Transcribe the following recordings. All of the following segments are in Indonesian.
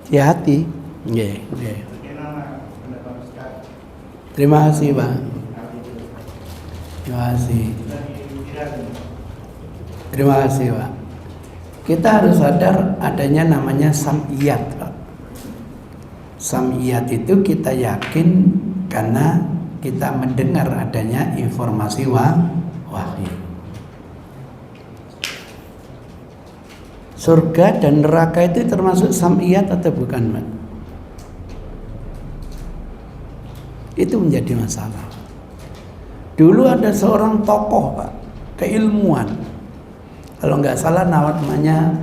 di hati. Nggih, nggih. Terima kasih, Pak. Terima kasih. Terima kasih, Pak. Kita harus sadar adanya namanya sam'iyat, Pak. Sam'iyat itu kita yakin karena kita mendengar adanya informasi wahyu. Surga dan neraka itu termasuk sam'iyat atau bukan, Pak? Itu menjadi masalah. Dulu ada seorang tokoh, Pak, keilmuan. Kalau nggak salah namanya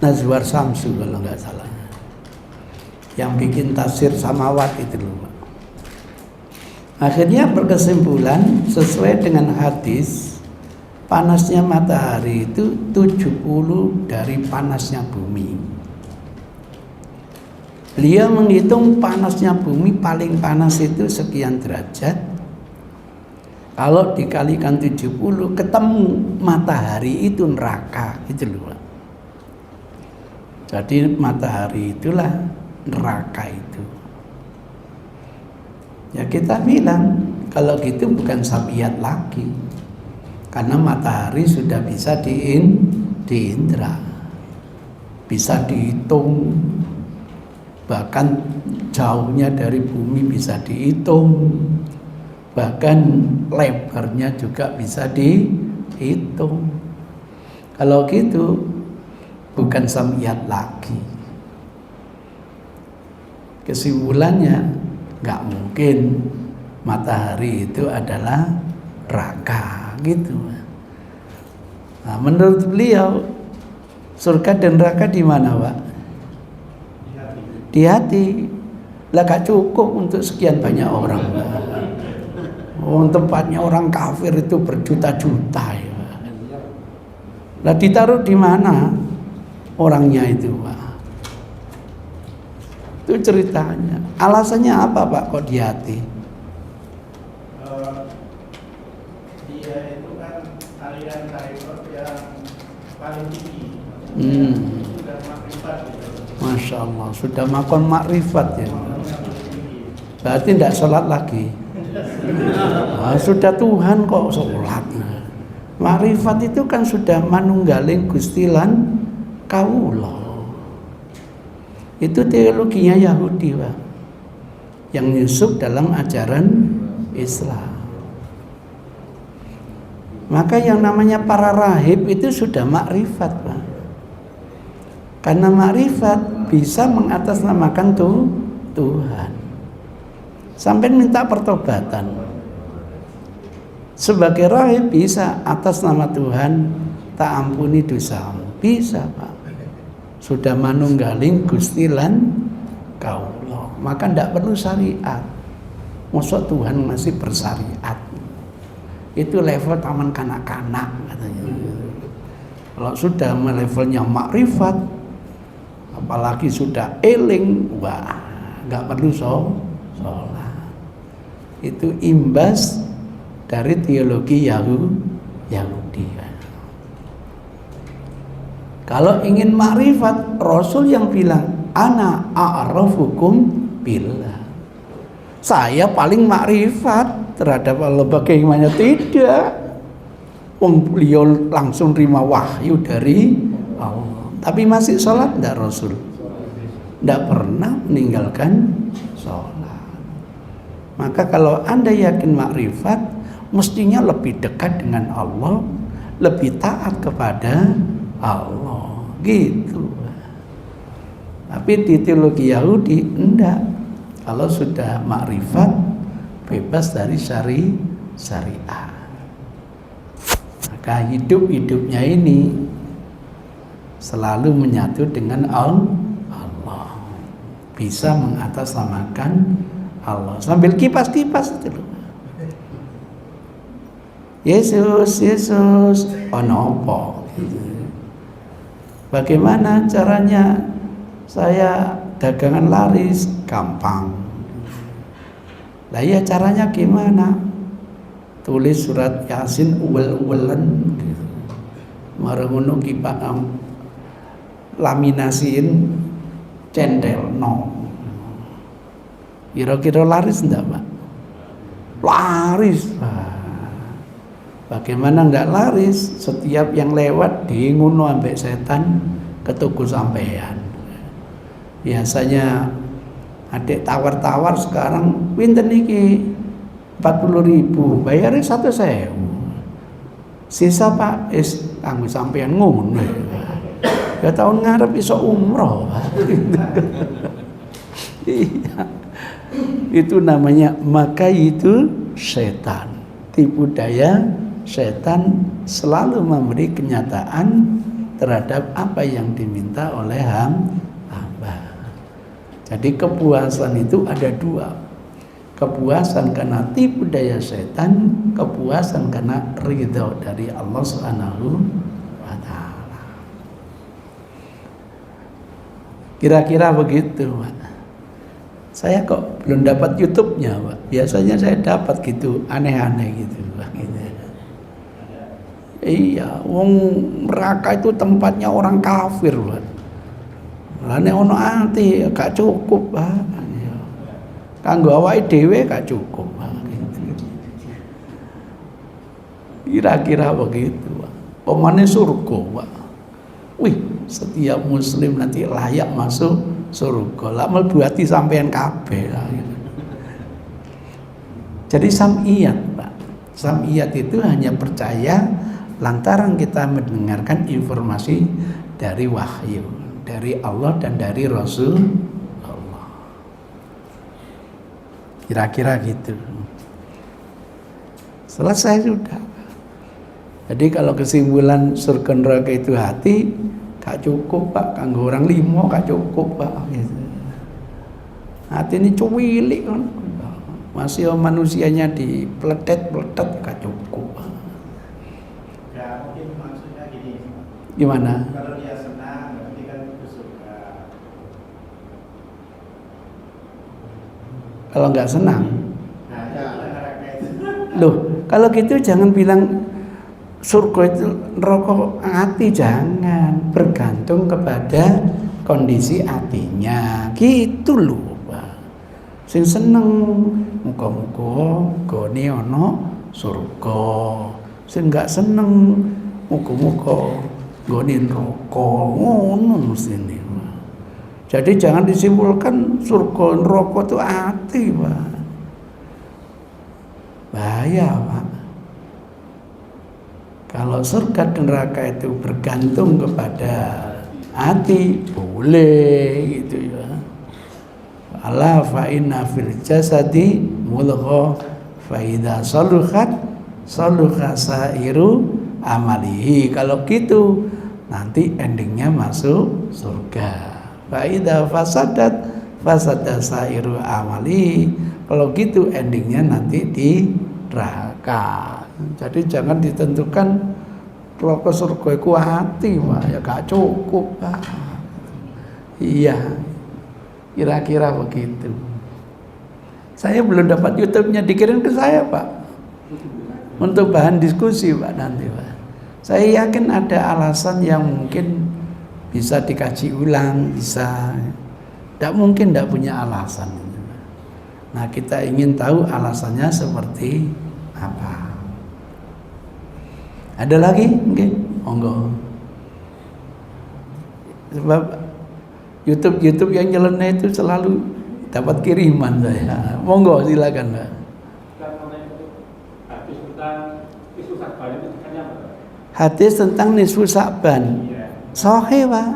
Nazwar Samsu, kalau nggak salah. Yang bikin tafsir samawat itu loh, Pak. Akhirnya berkesimpulan sesuai dengan hadis, panasnya matahari itu 70 dari panasnya bumi. Beliau menghitung panasnya bumi paling panas itu sekian derajat. Kalau dikalikan 70 ketemu matahari itu neraka, itu loh. Jadi matahari itulah neraka itu. Ya kita bilang kalau gitu bukan sam'iyat lagi. Karena matahari sudah bisa diindra. Bisa dihitung. Bahkan jauhnya dari bumi bisa dihitung. Bahkan lebarnya juga bisa dihitung. Kalau gitu bukan sam'iyat lagi. Kesimpulannya nggak mungkin matahari itu adalah neraka gitu. Nah, menurut beliau surga dan neraka di mana, Pak? Di hati. Lah gak cukup untuk sekian banyak orang. Tempatnya orang kafir itu berjuta-juta ya. Lah ditaruh di mana orangnya itu, Pak? Itu ceritanya. Alasannya apa, Pak, kok di hati? Dia itu kan aliran tarekat yang paling tinggi. Sudah makrifat gitu. Masya Allah, sudah makan makrifat ya. Berarti tidak sholat lagi. Nah, sudah Tuhan kok sholat. Makrifat itu kan sudah manunggaling gustilan kawula. Itu teologinya Yahudi, Pak, yang nyusup dalam ajaran Islam. Maka yang namanya para rahib itu sudah makrifat, Pak. Karena makrifat bisa mengatasnamakan Tuhan. Sampai minta pertobatan. Sebagai rahib bisa atas nama Tuhan tak ampuni dosamu. Bisa, Pak. Sudah manunggaling gustilan kaula. Maka tidak perlu syariat. Masa Tuhan masih bersyariat. Itu level taman kanak-kanak katanya. Kalau sudah levelnya makrifat, apalagi sudah eling, wah, nggak perlu sholat. Itu imbas dari teologi Yahudi. Kalau ingin makrifat, Rasul yang bilang, ana a'rafukum billah. Saya paling makrifat terhadap Allah. Bagaimana tidak? Beliau langsung terima wahyu dari Allah. Tapi masih sholat tidak Rasul? Tidak pernah meninggalkan sholat. Maka kalau Anda yakin makrifat, mestinya lebih dekat dengan Allah, lebih taat kepada Allah, gitu. Tapi di teologi Yahudi enggak. Kalau sudah makrifat, bebas dari syariat. Maka hidupnya ini selalu menyatu dengan Allah. Bisa mengatasnamakan Allah. Sambil kipas-kipas itu loh. Yesus, onopo. Bagaimana caranya saya dagangan laris? Gampang. Lah ya caranya gimana? Tulis surat Yasin uwel-uwelan. Marengono kipak laminasiin cendel, no. Kira-kira laris enggak, Pak? Laris. Bagaimana enggak laris? Setiap yang lewat ngono ambek setan ketuku sampean. Biasanya adik tawar-tawar, sekarang pinten iki 40.000, bayarnya 1.000. Sisa Pak kanggo sampean ngono. Ya tahun ngarep iso umroh. Iya. Itu namanya itu setan. Tipu daya setan selalu memberi kenyataan terhadap apa yang diminta oleh hamba. Jadi kepuasan itu ada dua. Kepuasan karena tipu daya setan, kepuasan karena ridho dari Allah Subhanahu wa ta'ala. Kira-kira begitu, Pak. Saya kok belum dapat YouTube-nya, Pak. Biasanya saya dapat gitu, aneh-aneh gitu, Pak. Gitu. Iya, wong neraka itu tempatnya orang kafir, Pak. Lane ono ati gak cukup, Pak. Kanggo awake dhewe gak cukup, Pak. Gitu. Kira-kira begitu, Pak. Pemane surga, Pak. Wih, setiap muslim nanti layak masuk surga. Lah mlebu ati sampean kabeh. Jadi sam'iyat, Pak. Sam'iyat itu hanya percaya lantaran kita mendengarkan informasi dari wahyu, dari Allah dan dari Rasul Allah. Kira-kira gitu. Selesai sudah. Jadi kalau kesimpulan surga neraka itu hati, gak cukup, Pak. Kanggo orang limo gak cukup, Pak. Gitu. Hati ini cuwilik kan. Masih manusianya dipeletet-peletet gak cukup. Ya mungkin maksudnya gini. Gimana? Kalau dia senang berarti kan ke surga. Kalau nggak senang, Nah, ya neraka itu. loh, kalau gitu jangan bilang surga itu neraka hati, jangan, bergantung kepada kondisi hatinya. Gitu loh, Pak. Sing seneng muga-muga gone ana surga. Sing nggak seneng muga-muga gone neraka. Ngono mestine. Jadi jangan disimpulkan surga neraka itu hati, Pak. Bahaya, Pak. Kalau surga dan neraka itu bergantung kepada hati, boleh gitu ya. Ala fa inna fil jasadi mudghah fa idza saluhat saluha sairu amalihi. Kalau gitu nanti endingnya masuk surga. Fa idza fasadat fasada sairu amalihi. Kalau gitu endingnya nanti di neraka. Jadi jangan ditentukan neraka surga iku hati, Pak. Ya gak cukup, Pak. Iya. Kira-kira begitu. Saya belum dapat YouTube-nya, dikirim ke saya, Pak. Untuk bahan diskusi, Pak, nanti, Pak. Saya yakin ada alasan yang mungkin bisa dikaji ulang, bisa. Tidak mungkin tidak punya alasan. Nah, kita ingin tahu alasannya seperti apa. Ada lagi? Mungkin? Monggo. Sebab YouTube yang nyeleneh itu selalu dapat kiriman saya. Monggo silakan, Pak. Hadis tentang nisfu Sa'ban. Sahih, Pak.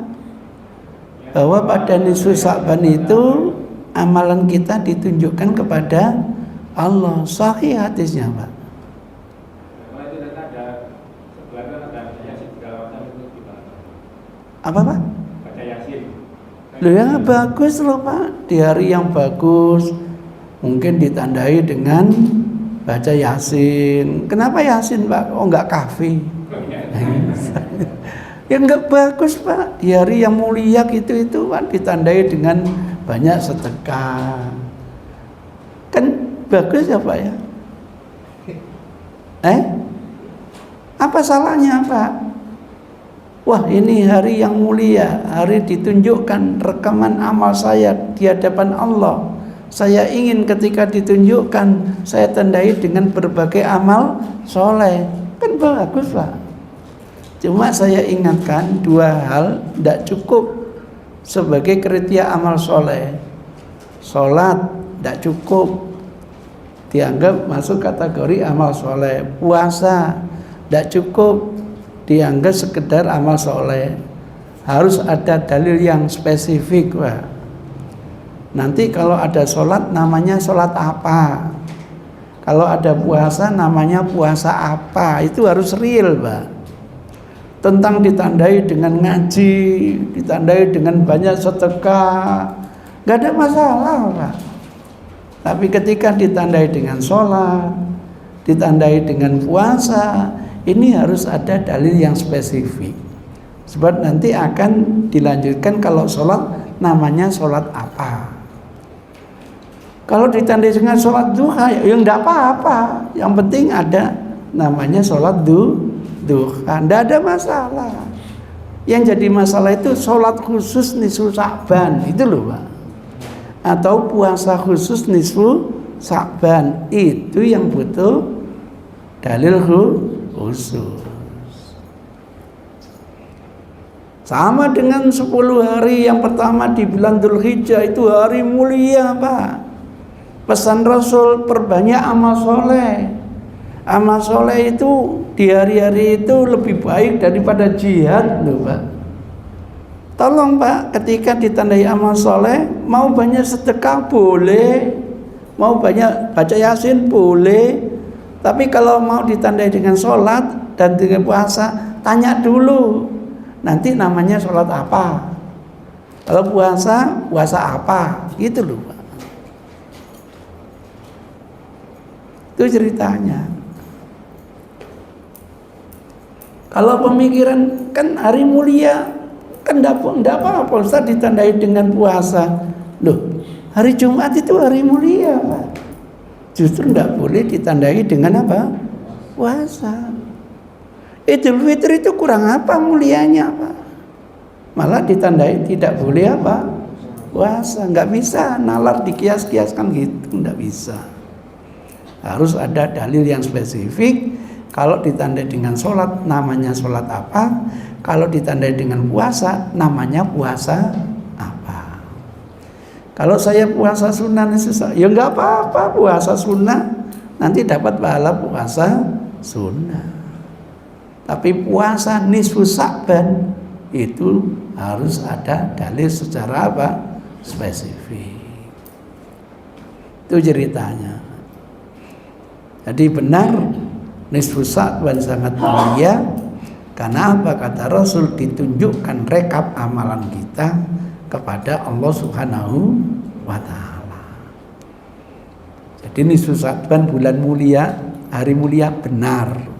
Bahwa pada nisfu Sa'ban itu amalan kita ditunjukkan kepada Allah. Sahih hadisnya, Pak. Apa, Pak? Loh, yang bagus loh, Pak. Di hari yang bagus mungkin ditandai dengan baca Yasin. Kenapa Yasin, Pak? Oh, enggak kafi. Ya enggak bagus, Pak. Di hari yang mulia itu Pak, ditandai dengan banyak sedekah. Kan bagus ya, Pak ya? Apa salahnya, Pak? wah ini hari yang mulia, hari ditunjukkan rekaman amal saya di hadapan Allah. Saya ingin ketika ditunjukkan saya tandai dengan berbagai amal soleh. Kan bagus Pak. Cuma saya ingatkan dua hal tidak cukup sebagai kriteria amal soleh. Sholat tidak cukup dianggap masuk kategori amal soleh. Puasa tidak cukup dianggap sekedar amal soleh. Harus ada dalil yang spesifik Pak. Nanti kalau ada sholat namanya sholat apa, kalau ada puasa namanya puasa apa, itu harus real Pak. Tentang ditandai dengan ngaji, ditandai dengan banyak sedekah, nggak ada masalah Pak. Tapi ketika ditandai dengan sholat, ditandai dengan puasa, ini harus ada dalil yang spesifik. Sebab nanti akan dilanjutkan kalau sholat namanya sholat apa. Kalau ditandai dengan sholat duha, ya enggak apa-apa. Yang penting ada namanya sholat duha, enggak ada masalah. Yang jadi masalah itu sholat khusus nisfu Sya'ban, itu loh Pak. Atau puasa khusus nisfu Sya'ban, itu yang butuh dalil khusus. Sama dengan 10 hari yang pertama di bulan Dzulhijjah, itu hari mulia Pak. Pesan Rasul perbanyak amal soleh. Amal soleh itu di hari-hari itu lebih baik daripada jihad loh Pak. Tolong Pak, ketika ditandai amal soleh, mau banyak sedekah boleh, mau banyak baca yasin boleh. Tapi kalau mau ditandai dengan sholat dan dengan puasa, tanya dulu nanti namanya sholat apa. Kalau puasa, puasa apa, gitu loh Pak. Itu ceritanya. Kalau pemikiran kan hari mulia, kan enggak apa-apa Ustaz ditandai dengan puasa. Loh, hari Jumat itu hari mulia Pak. Justru enggak boleh ditandai dengan apa? Puasa. Idul Fitri itu kurang apa mulianya Pak? Malah ditandai tidak boleh apa? Puasa. Enggak bisa nalar dikias-kiaskan gitu, enggak bisa. Harus ada dalil yang spesifik. Kalau ditandai dengan sholat namanya sholat apa, kalau ditandai dengan puasa namanya puasa apa. Kalau saya puasa sunnah ya nggak apa-apa, puasa sunnah nanti dapat pahala puasa sunnah. Tapi puasa nisfu Sya'ban itu harus ada dalil secara apa? Spesifik. Itu ceritanya. Jadi benar nisfu Sya'ban sangat mulia. Karena apa? Kata Rasul, ditunjukkan rekap amalan kita kepada Allah Subhanahu wa ta'ala. Jadi nisfu Sya'ban bulan mulia, hari mulia benar.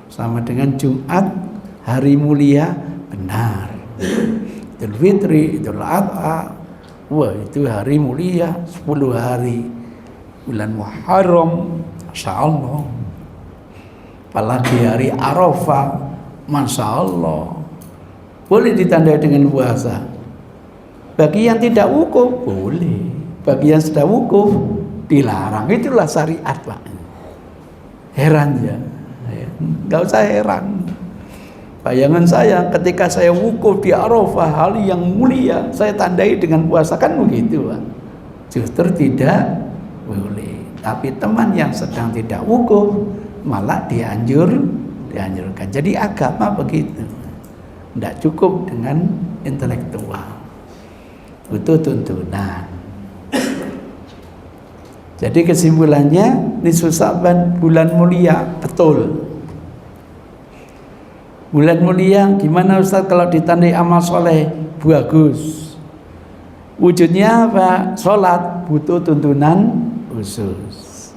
Sama dengan Jumat, hari mulia benar. Idul Fitri, Idul Adha, wah itu hari mulia 10 hari. Bulan Muharram, Masya Allah. Apalagi hari Arafah, Masya Allah. Boleh ditandai dengan puasa. Bagi yang tidak wukuf boleh, bagi yang sudah wukuf dilarang. Itulah syariat Pak. Heran ya, nggak usah heran. Bayangan saya ketika saya wukuf di Arafah, hal yang mulia, saya tandai dengan puasa, kan begitu Pak. Justru tidak boleh. Tapi teman yang sedang tidak wukuf malah dianjurkan. Jadi agama begitu, tidak cukup dengan intelektual, butuh tuntunan. Jadi kesimpulannya, nisfu Sya'ban bulan mulia, betul. Bulan mulia gimana Ustaz kalau ditandai amal soleh? Bagus. Wujudnya apa? Sholat butuh tuntunan khusus.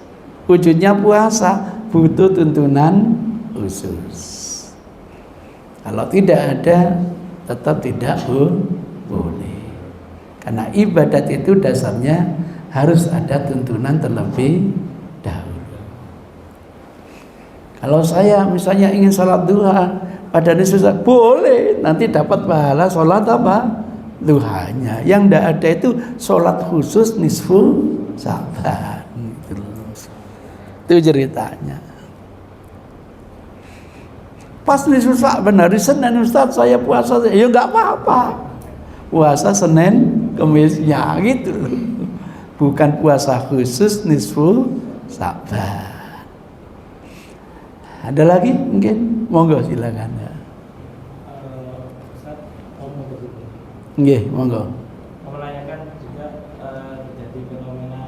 Wujudnya puasa butuh tuntunan khusus. Kalau tidak ada, tetap tidak boleh. Karena ibadat itu dasarnya harus ada tuntunan terlebih dahulu. Kalau saya misalnya ingin sholat duha, pada nisfu Sa'ban boleh, nanti dapat pahala sholat apa? Duhanya. Yang tidak ada itu sholat khusus nisfu Sa'ban. Itu ceritanya. Pas nisfu Sa'ban hari Senin, Ustaz saya puasa, ya nggak apa-apa. Puasa Senin Kemisnya gitu loh. Bukan puasa khusus nisfu Sa'ban. Ada lagi mungkin? Monggo silakan ya. Ustaz, ngomong begitu. Nggih, monggo. Menanyakan juga terjadi fenomena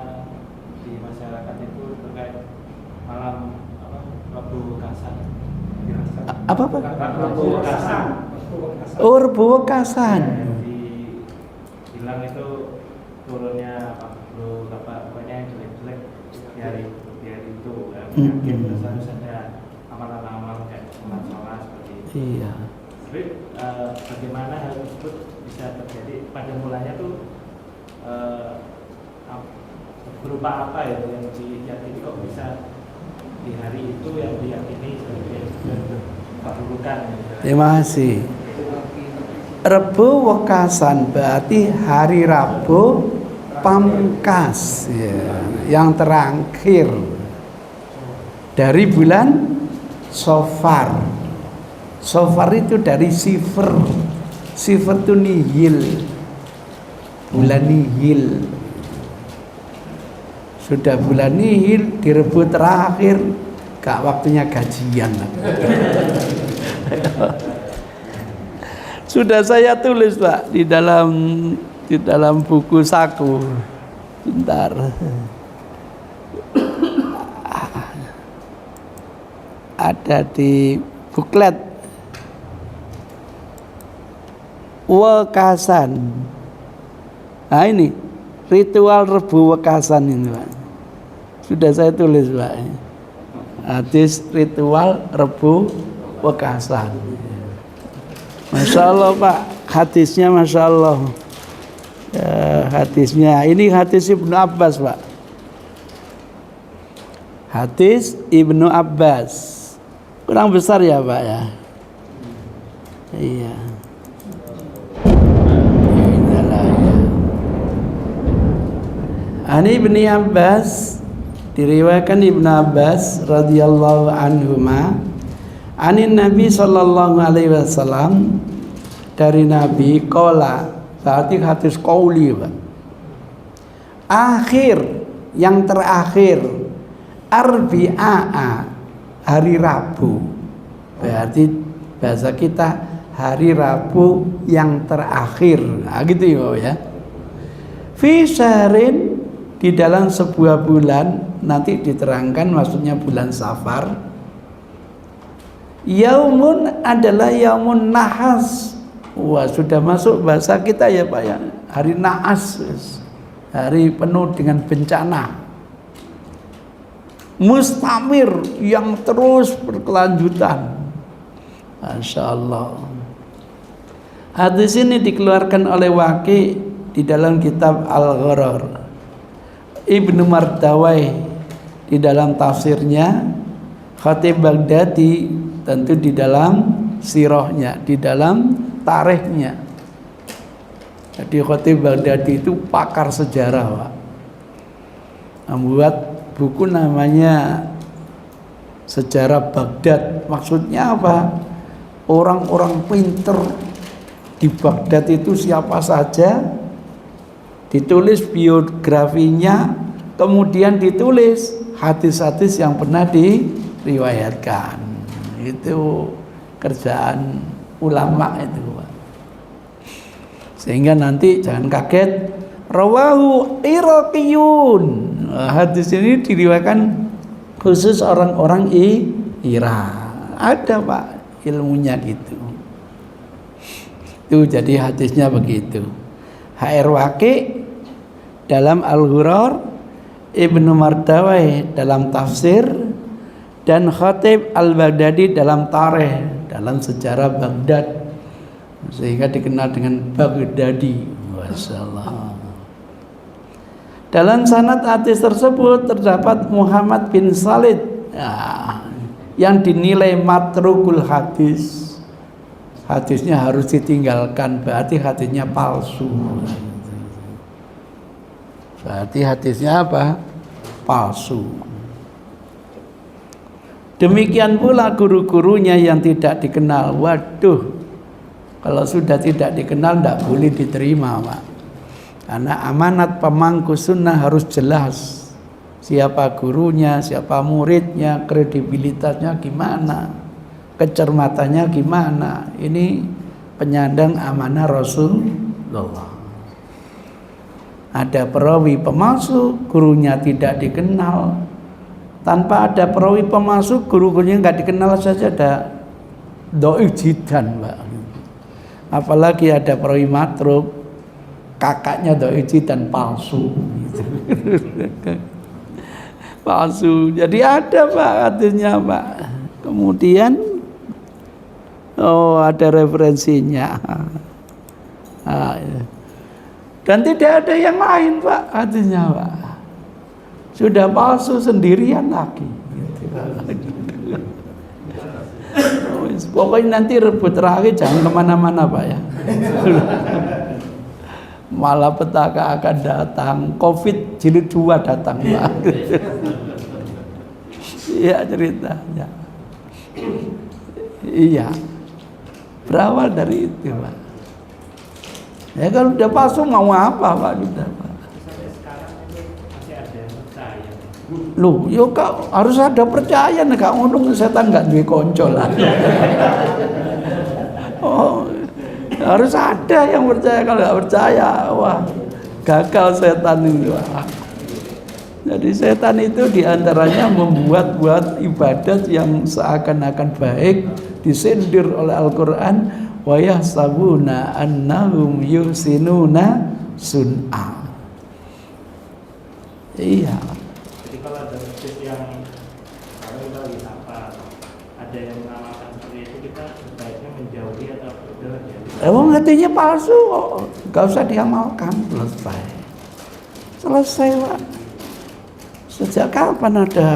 di masyarakat itu terkait malam Rabu Wekasan. Apa? Rabu Wekasan. Oh, Rabu Wekasan. Hilang itu turunnya pokoknya yang jelek-jelek di hari itu. Mungkin harus ada amalan-amalan kayak sholat seperti itu. Iya. Tapi bagaimana hal tersebut bisa terjadi pada mulanya tuh berupa apa ya yang diyakini kok bisa di hari itu yang diyakini sebagai keburukan. Terima kasih. Rabu Wekasan berarti hari Rabu pamungkas ya, yang terakhir dari bulan Safar. Safar itu dari sifar. Sifar itu nihil. Bulan nihil. Sudah bulan nihil di Rabu terakhir, gak waktunya gajian. Sudah saya tulis Pak di dalam buku saku. Bentar. Ada di buklet Wekasan. Nah ini ritual Rabu Wekasan ini Pak. Sudah saya tulis Pak. Hadis ritual Rabu Wekasan. Masya Allah Pak, hadisnya Masya Allah. Hadisnya ini hadis Ibnu Abbas Pak. Hadis Ibnu Abbas. Kurang besar ya Pak ya. Iya. Inilah ya. Ani Ibnu Abbas, diriwayatkan Ibnu Abbas radhiyallahu anhuma, anin Nabi sallallahu alaihi wasallam, dari Nabi qala, berarti hadis qauli Pak. Akhir, yang terakhir, arbi'a, hari Rabu. Berarti bahasa kita hari Rabu yang terakhir. Nah, gitu ya. Fi syahrin, di dalam sebuah bulan, nanti diterangkan maksudnya bulan Safar. Yaumun adalah yaumun nahas. Wah, sudah masuk bahasa kita ya Pak ya. Hari naas, hari penuh dengan bencana. Mustamir, yang terus berkelanjutan. Masya Allah. Hadis ini dikeluarkan oleh Waqi di dalam kitab Al-Gharar. Ibnu Mardawai di dalam tafsirnya, Khatib Baghdadi tentu di dalam sirahnya, di dalam tarikhnya. Jadi Khatib Baghdadi itu pakar sejarah Pak. Membuat buku namanya Sejarah Baghdad. Maksudnya apa? Orang-orang pinter di Baghdad itu siapa saja, ditulis biografinya, kemudian ditulis hadis-hadis yang pernah diriwayatkan. Itu kerjaan ulama itu Pak. Sehingga nanti jangan kaget, rawahu Iraqiyun. Hadis ini diriwayatkan khusus orang-orang Irak. Ada Pak ilmunya gitu. Itu jadi hadisnya begitu. HR Waqi dalam Al-Ghurar, Ibnu Mardawai dalam tafsir, dan Khatib Al-Baghdadi dalam tarikh, dalam sejarah Baghdad, sehingga dikenal dengan Baghdadi. Masyaallah. Dalam sanad hadis tersebut terdapat Muhammad bin Salid, ya, yang dinilai matrukul hadis. hadisnya harus ditinggalkan, berarti hadisnya palsu. Berarti hadisnya apa? Palsu. Demikian pula guru-gurunya yang tidak dikenal. Waduh, kalau sudah tidak dikenal tidak boleh diterima, Pak. Karena amanat pemangku sunnah harus jelas. Siapa gurunya, siapa muridnya, kredibilitasnya gimana, kecermatannya gimana. Ini penyandang amanah Rasulullah. Ada perawi pemalsu, gurunya tidak dikenal. Tanpa ada perawi pemalsu, guru-gurunya nggak dikenal saja ada doi jidan, Mbak. Apalagi ada perawi matruk, kakaknya doi jidan palsu. Palsu. Jadi ada, Pak, artinya, Pak. Kemudian ada referensinya. Dan tidak ada yang lain, Pak, artinya, Pak. Sudah palsu sendirian lagi. Pokoknya nanti rebut terakhir jangan kemana-mana, Pak, ya. Malah petaka akan datang, Covid jilid 2 datang, Pak. Iya ceritanya. Iya. Berawal dari itu, Pak. Ya kalau udah palsu mau apa, Pak? Sudah, Pak. Loh, yo kak harus ada percaya nih, kak ngomong setan nggak duwe konco lah. Oh, harus ada yang percaya. Kalau nggak percaya, wah gagal setan itu. Jadi setan itu diantaranya membuat ibadat yang seakan-akan baik disindir oleh Al-Quran, wa yahsabuna annahum yuhsinuna sun'a. Iya. Jadi kalau ada masjid yang kalau kita lagi sapa, ada yang mengamalkan seperti itu, kita sebaiknya menjauhi atau udah ya. Emang hatinya palsu, gak usah diamalkan, selesai, Pak. Sejak kapan ada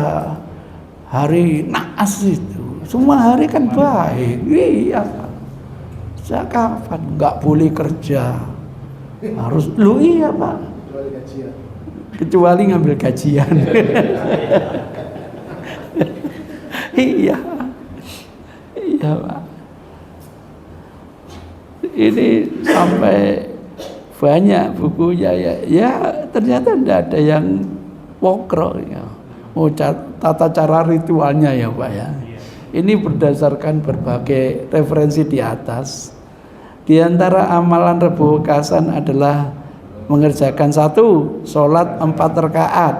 hari naas itu? Semua hari kan baik, iya, Pak. Sejak kapan nggak boleh kerja? Harus, lu iya, Pak. Kecuali ngambil gajian. Iya, iya, Pak. Ini sampai banyak bukunya ya. Ya ternyata tidak ada yang pokro ya. Oh, tata cara ritualnya ya, Pak, ya. Ini berdasarkan berbagai referensi di atas. Di antara amalan Rebu Wekasan adalah mengerjakan 1 sholat 4 rakaat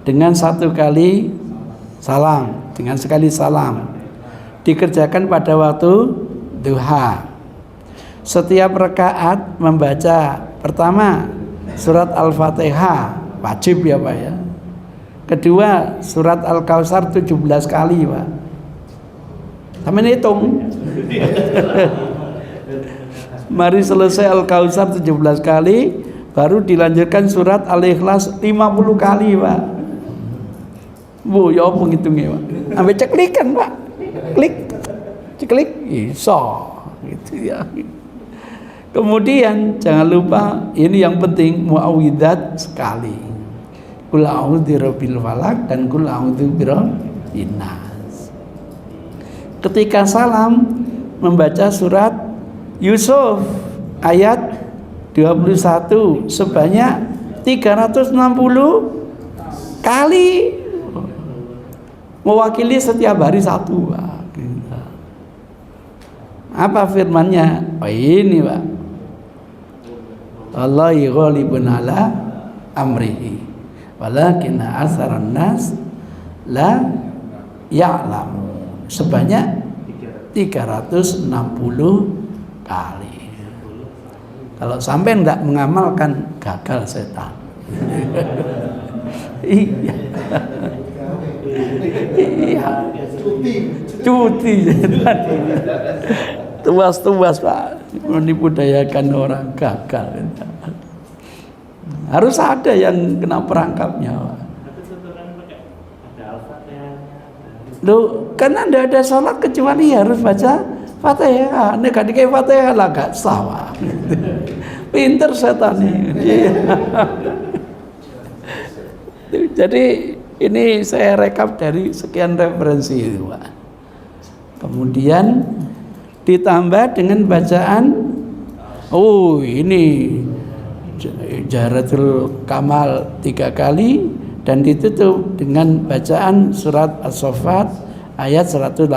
dengan 1 kali salam, dengan sekali salam, dikerjakan pada waktu duha. Setiap rakaat membaca pertama surat Al-Fatihah, wajib ya, Pak, ya. Kedua surat Al-Kautsar 17 kali, Pak. Sampai hitung. Mari selesai Al-Kautsar 17 kali, baru dilanjutkan surat Al-Ikhlas 50 kali, Pak. Bu, ya apa ngitungnya, Pak? Sampai ceklik kan, Pak? Klik. Ceklik, iso. Gitu ya. Kemudian jangan lupa ini yang penting, muawwidzat sekali. Qul a'udzu birabbil falaq dan qul a'udzu birabbin nas. Ketika salam membaca surat Yusuf ayat 21 sebanyak 360 kali, mewakili setiap hari 1, Pak. Apa firmannya? Oh, ini, Pak. Wallahi ghalibun ala amrihi walakinna aktsaran nas la ya'lamun. Sebanyak 360 kali. Kalau sampai enggak mengamalkan, gagal setan. Iya. Iya. Cuti setan. Tuas-tuas, Pak, menipu dayakan orang, gagal. Harus ada yang kena perangkapnya, Pak. Loh, karena tidak ada sholat kecuali harus baca Fatihah, nek gak dikei Fatihah lah gak sah. Pinter setan ini. Jadi ini saya rekap dari sekian referensi itu, Pak. Kemudian ditambah dengan bacaan, oh ini Jahratul Kamal 3 kali dan ditutup dengan bacaan surat As-Saffat ayat 180.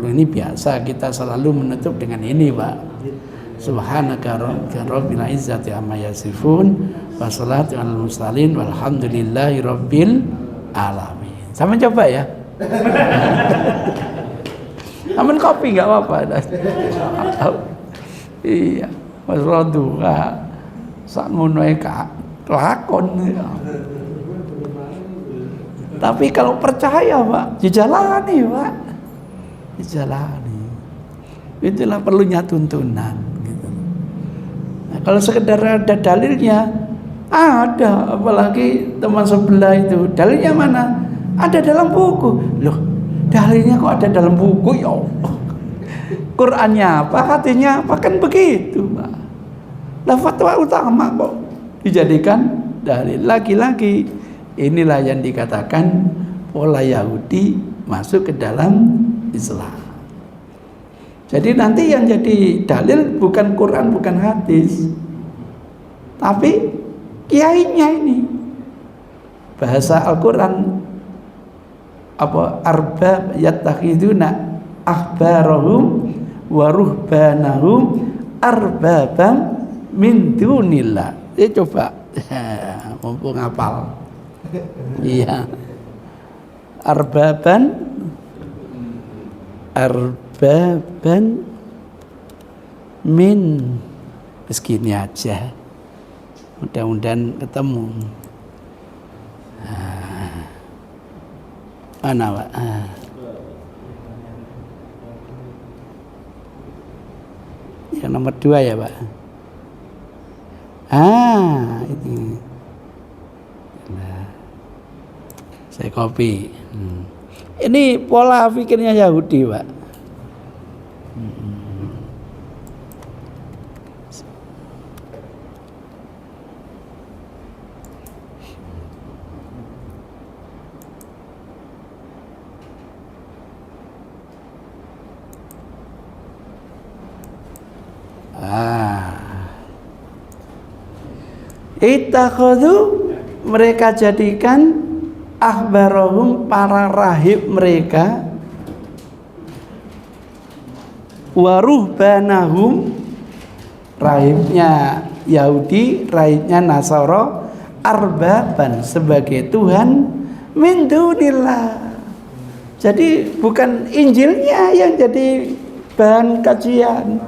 Ini biasa kita selalu menutup dengan ini, Pak. Subhanaka rabbil izzati amma yasifun wa salatu alal mursalin walhamdulillahi rabbil alamin. Sama coba ya. Aman kopi enggak apa-apa. Iya, Mas Rodu sak ngono ae lakon. Tapi kalau percaya, Pak, dijalani, Pak. Dijalani. Itulah perlunya tuntunan. Kalau sekedar ada dalilnya, ada, apalagi teman sebelah itu, dalilnya mana? Ada dalam buku. Loh, dalilnya kok ada dalam buku? Ya Allah. Qur'annya apa, hatinya apa, kan begitu, Pak. Lah fatwa utama kok dijadikan dalil. Lagi-lagi inilah yang dikatakan pola Yahudi masuk ke dalam Islam. Jadi nanti yang jadi dalil bukan Quran, bukan hadis, tapi kiainya ini. Bahasa Al-Quran apa? Arbab yattakhiduna ahbarahum wa ruhbanahum arbabam min dunillah. Coba mumpung hafal. Iya. Arbaban min segini aja, mudah-mudahan ketemu. Mana, Pak? Yang nomor 2 ya, Pak. Itu. Nah, saya copy. Ini pola pikirnya Yahudi, Pak. Ittakhadhu, mereka jadikan ahbarahum, para rahib mereka, waruhbanahum, rahibnya Yahudi, rahibnya Nasara, arbaban, sebagai Tuhan, min dunillah. Jadi bukan Injilnya yang jadi bahan kajian,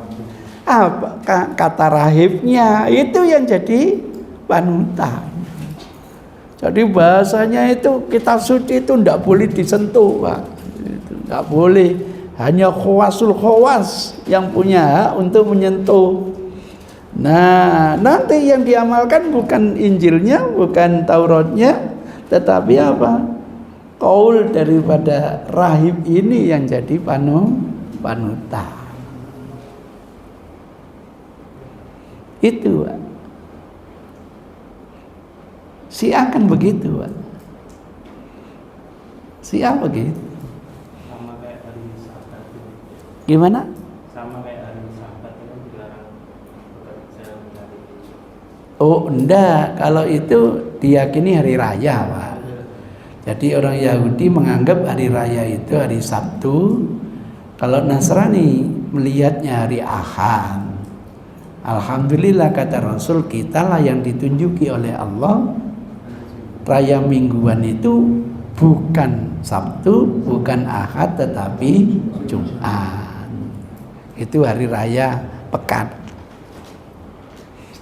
apa kata rahibnya itu yang jadi panutan. Jadi bahasanya itu kitab suci itu tidak boleh disentuh, Pak. Tidak boleh. Hanya khawasul khawas yang punya hak untuk menyentuh. Nah, nanti yang diamalkan bukan Injilnya, bukan Tauratnya, tetapi apa? Qaul daripada rahib ini yang jadi panutan. Itu, Pak. Syiah kan begitu, Pak. Syiah begitu. Sama kayak hari Sabat. Gimana? Sama kayak hari Sabat itu dilarang bekerja hari. Oh, enggak. Kalau itu diyakini hari raya, Pak. Jadi orang Yahudi menganggap hari raya itu hari Sabtu. Kalau Nasrani melihatnya hari Ahad. Alhamdulillah, kata Rasul, kitalah yang ditunjuki oleh Allah. Raya mingguan itu bukan Sabtu, bukan Ahad, tetapi Jumat. Itu hari raya pekan.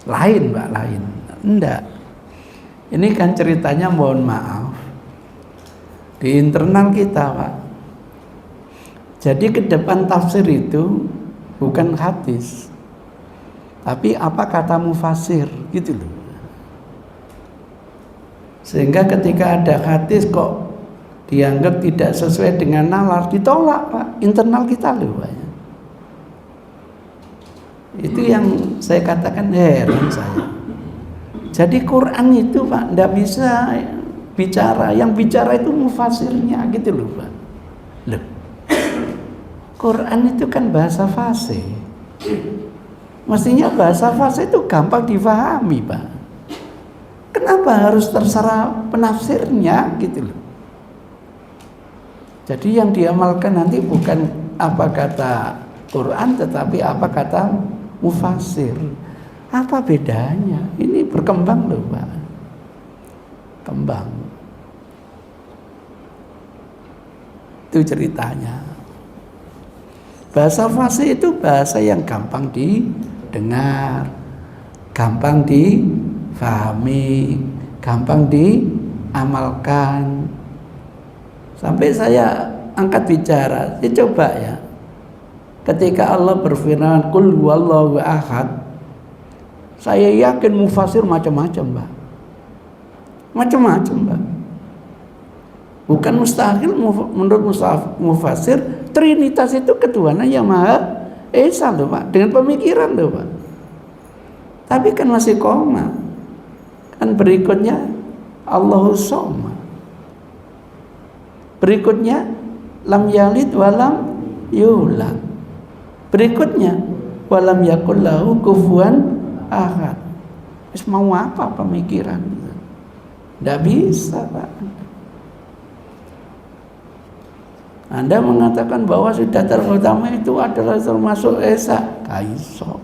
Lain, Pak, lain. Enggak. Ini kan ceritanya, mohon maaf, di internal kita, Pak. Jadi ke depan tafsir itu bukan hadis, tapi apa kata mufasir, gitu loh. Sehingga ketika ada hadis kok dianggap tidak sesuai dengan nalar, ditolak, Pak. Internal kita loh, Pak. Itu yang saya katakan heran saya. Jadi Quran itu Pak tidak bisa bicara, yang bicara itu mufasirnya gitu loh Pak. Loh, Quran itu kan bahasa fasih. Mestinya bahasa fasih itu gampang difahami Pak. Kenapa harus terserah penafsirnya gitu loh. Jadi yang diamalkan nanti bukan apa kata Quran tetapi apa kata mufasir. Apa bedanya? Ini berkembang loh Pak. Kembang. Itu ceritanya. Bahasa fasih itu bahasa yang gampang didengar, gampang difahami, gampang diamalkan. Sampai saya angkat bicara, coba ya. Ketika Allah berfirman, "Qul huwallahu ahad." Saya yakin mufasir macam-macam, Pak. Macam-macam, Pak. Bukan mustahil menurut mufasir, Trinitas itu ketuhanan yang Maha Esa loh, Pak. Dengan pemikiran loh, Pak. Tapi kan masih koma. Kan berikutnya Allahus Shomad. Berikutnya lam yalid walam yulad. Berikutnya walam yakul lahu kufuwan ahad. Wis mau apa pemikiran? Tidak bisa, Pak. Anda mengatakan bahwa Siddhartha Gautama itu adalah termasuk Esa. Kaiso.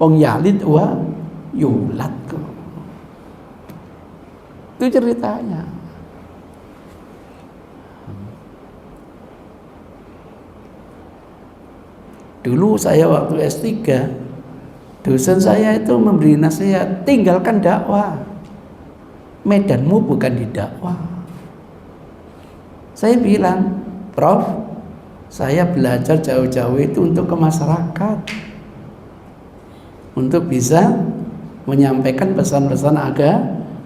Wong yalid wa yulad kok. Itu ceritanya. Dulu saya waktu S3, dosen saya itu memberi nasihat, tinggalkan dakwah. Medanmu bukan di dakwah. Saya bilang, Prof, saya belajar jauh-jauh itu untuk ke masyarakat. Untuk bisa menyampaikan pesan-pesan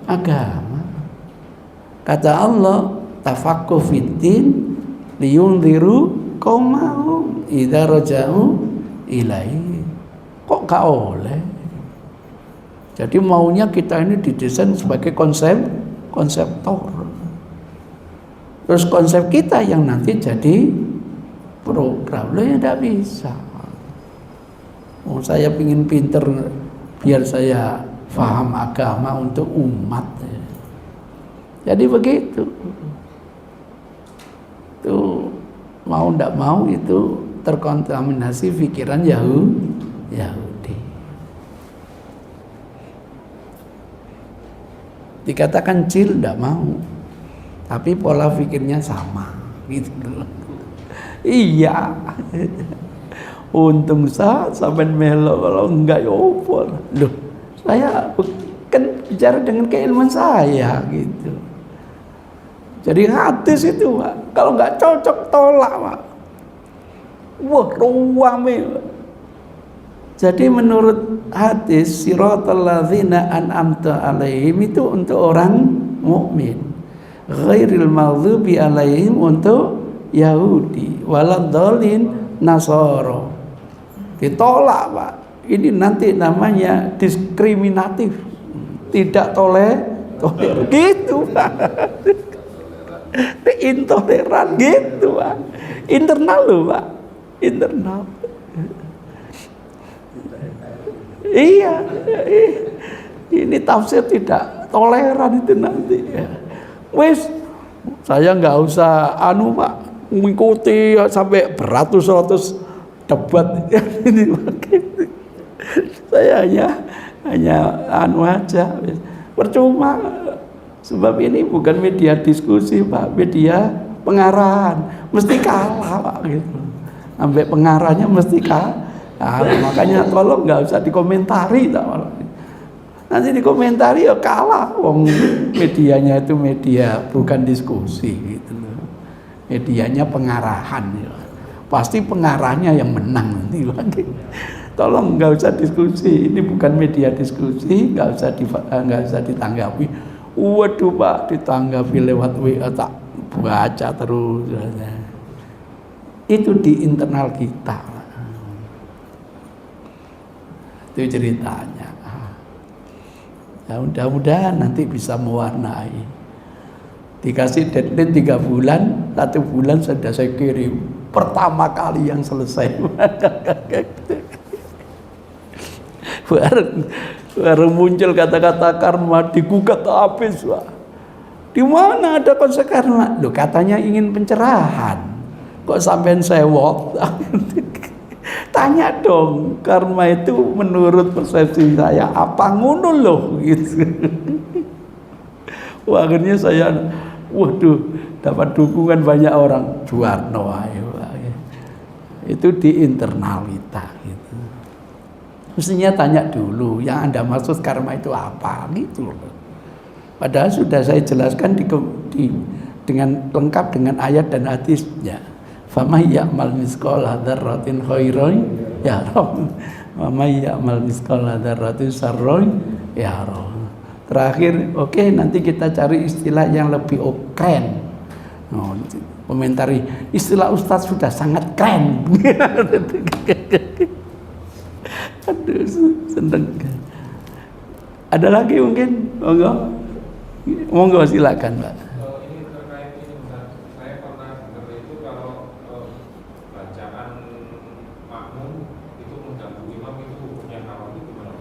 agama. Kata Allah, tafaqquh fiddin liyundhiru qaumahum idza raja'u ilaihi. Kok gak oleh? Jadi maunya kita ini didesain sebagai konseptor. Terus konsep kita yang nanti jadi program. Loh ya tidak bisa. Oh, saya ingin pinter biar saya paham agama untuk umat. Jadi begitu. Itu mau tidak mau itu terkontaminasi pikiran Yahudi. Dikatakan jil tidak mau, tapi pola pikirnya sama, gitu. Iya. Untung sampai melo, kalau enggak ya opo. Loh, saya kan bicara dengan keilmuan saya gitu. Jadi hadis itu, Pak, kalau nggak cocok tolak, Pak. Wah, ruame. Jadi menurut hadis siratal ladzina an'amta alaihim itu untuk orang mukmin. Ghairil maghdubi alaihim untuk Yahudi, waladhdallin Nasara. Ditolak, Pak. Ini nanti namanya diskriminatif. Tidak toleran gitu, Pak. Intoleran gitu, Pak. Internal loh, Pak. Internal. Iya. Ini tafsir tidak toleran itu nanti. Wis, saya nggak usah Pak, mengikuti sampai beratus-ratus debat ini. Saya hanya aja. Percuma. Sebab ini bukan media diskusi, Pak, media pengarahan. Mesti kalah, Pak, gitu. Sampai pengarahnya mesti kalah. Nah, makanya tolong nggak usah dikomentari, nanti dikomentari ya kalah. Wong medianya itu media bukan diskusi, gitu. Medianya pengarahan, ya. Pasti pengarahnya yang menang nanti lagi. Tolong nggak usah diskusi. Ini bukan media diskusi, nggak usah ditanggapi. Waduh, Pak, ditanggapi lewat WA, tak baca terus. Itu di internal kita. Itu ceritanya. Ya, mudah-mudahan nanti bisa mewarnai. Dikasih deadline 3 bulan, 1 bulan sudah saya kirim. Pertama kali yang selesai. baru muncul kata-kata karma, digugat habis, Pak. Di mana ada konsep karma? Loh, katanya ingin pencerahan. Kok sampean sewot? Tanya dong, karma itu menurut persepsi saya apa ngono loh gitu. Wah, akhirnya saya dapat dukungan banyak orang. Juwarno ayo. Itu di internal kita gitu. Mestinya tanya dulu yang Anda maksud karma itu apa gitu loh. Padahal sudah saya jelaskan dengan lengkap dengan ayat dan hadisnya. Faman ya'mal mithqala dzarratin khairan yarah, wa may ya'mal mithqala dzarratin syarran yarah. Terakhir, oke, nanti kita cari istilah yang lebih keren. Komentari istilah Ustadz sudah sangat keren. Aduh, seneng. Ada lagi mungkin? Monggo silakan, Pak. Ini terkait ini, Ustaz. Saya pernah dengar itu kalau bacaan makmum itu mengganggu imam, itu hukumnya haram, itu gimana?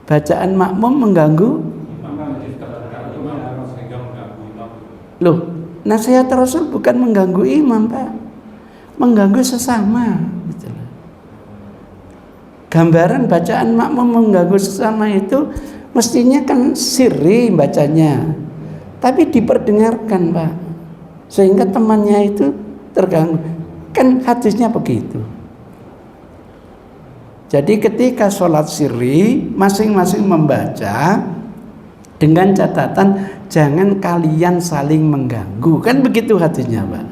Bacaan makmum mengganggu sehingga mengganggu imam. Loh, nasihat Rasul bukan mengganggu imam, Pak. Mengganggu sesama. Gambaran bacaan makmum mengganggu sesama itu mestinya kan sirri bacanya, tapi diperdengarkan, Pak, sehingga temannya itu terganggu. Kan hadisnya begitu. Jadi ketika sholat sirri, masing-masing membaca dengan catatan jangan kalian saling mengganggu. Kan begitu hadisnya, Pak.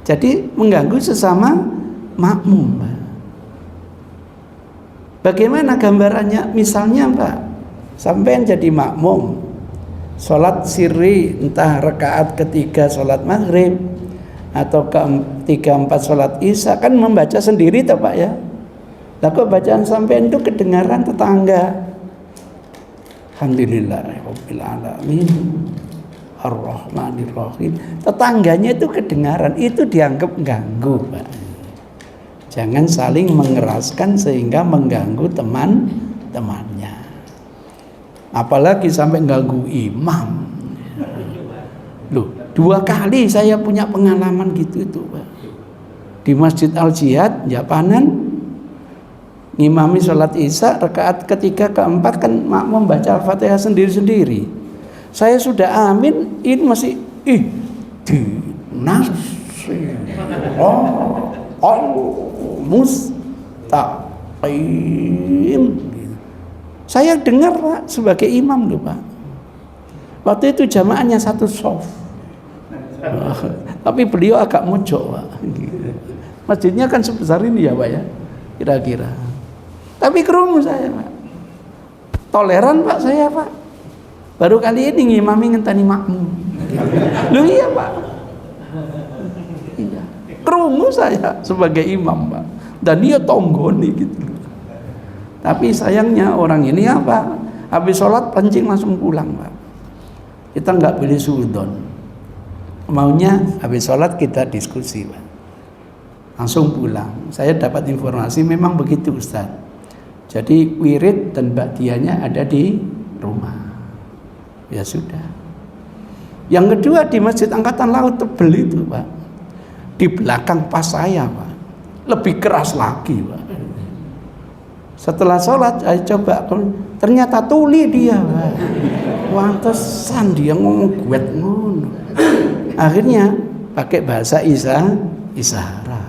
Jadi mengganggu sesama makmum, Pak. Bagaimana gambarannya? Misalnya, Pak, sampean jadi makmum, sholat sirri, entah rakaat ketiga sholat maghrib atau ketiga 4 sholat isya, kan membaca sendiri toh, Pak ya. Lah kok bacaan sampean itu kedengaran tetangga. Alhamdulillahirabbil alamin Ar-Rahmanir-Rahim. Tetangganya itu kedengaran, itu dianggap ganggu, Pak. Jangan saling mengeraskan sehingga mengganggu teman-temannya. Apalagi sampai ganggu imam. Loh, 2 kali saya punya pengalaman gitu itu, Pak. Di Masjid Al-Jihad, Japanan, ngimami sholat isya, rakaat ketiga keempat kan makmum baca Al-Fatihah sendiri-sendiri. Saya sudah amin, ini masih mustaqim. Saya dengar, Pak, sebagai imam loh, Pak. Waktu itu jamaahnya 1 shaf. Tapi beliau agak mojok, Pak. Masjidnya kan sebesar ini ya, Pak ya, kira-kira. Tapi kerungu saya, Pak. Toleran, Pak, saya, Pak. Baru kali ini ngimami ngenteni makmum. Loh iya, Pak. Iya. Kerungu saya sebagai imam, Pak. Dan dia tonggoni gitu. Tapi sayangnya orang ini apa? Habis sholat pancing langsung pulang, Pak. Kita nggak boleh suudon. Maunya habis sholat kita diskusi, Pak. Langsung pulang. Saya dapat informasi memang begitu, Ustaz. Jadi wirid dan ba'diyahnya ada di rumah. Ya sudah. Yang kedua di Masjid Angkatan Laut tebel itu, Pak. Di belakang pas saya, Pak. Lebih keras lagi, Pak. Setelah sholat saya coba, ternyata tuli dia, Pak. Wantesan dia ngomong guet ngono. Akhirnya pakai bahasa isyarat.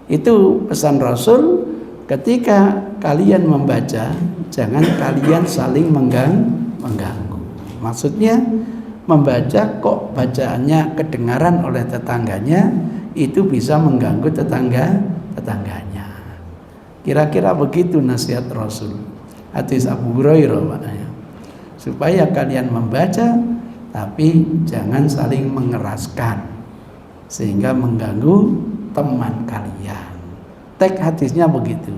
Itu pesan Rasul, ketika kalian membaca jangan kalian saling mengganggu. Maksudnya membaca kok bacaannya kedengaran oleh tetangganya, itu bisa mengganggu tetangganya. Kira-kira begitu nasihat Rasul. Hadis Abu Hurairah, Pak. Supaya kalian membaca tapi jangan saling mengeraskan sehingga mengganggu teman kalian. Teks hadisnya begitu.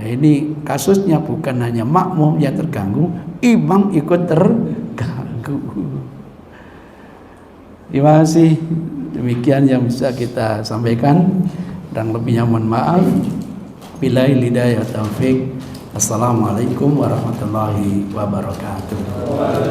Nah, ini kasusnya bukan hanya makmum yang terganggu, imam ikut terganggu. Terima kasih. Demikian yang bisa kita sampaikan, dan lebihnya mohon maaf. Billahi hidayah taufik. Assalamualaikum warahmatullahi wabarakatuh.